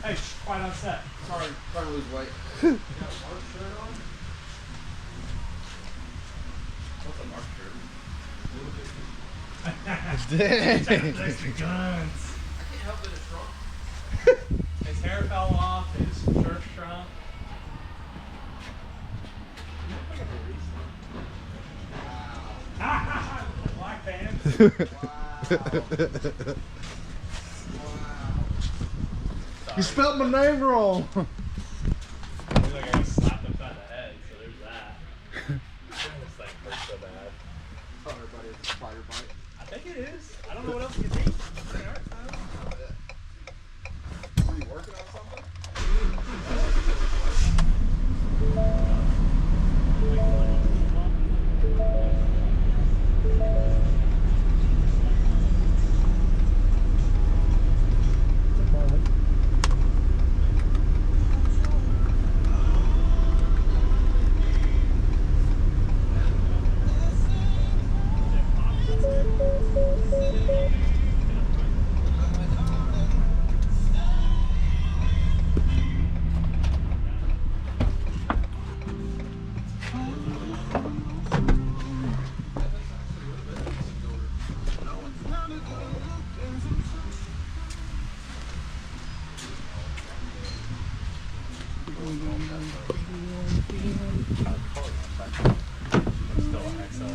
Hey, quiet on set. Sorry, trying to lose weight. You got a Mark shirt on? What's a Mark shirt? Dang. Extra guns. I can't help that it's wrong. His hair fell off, his shirt shrunk. Wow. Black pants. Wow. You spelled my name wrong. I look like I got slapped upside the head, so there's that. This thing hurts so bad. Tell everybody it's a spider bite. I think it is. I don't know what else it could be. It hurts, though. Were you working on something? Still an XL.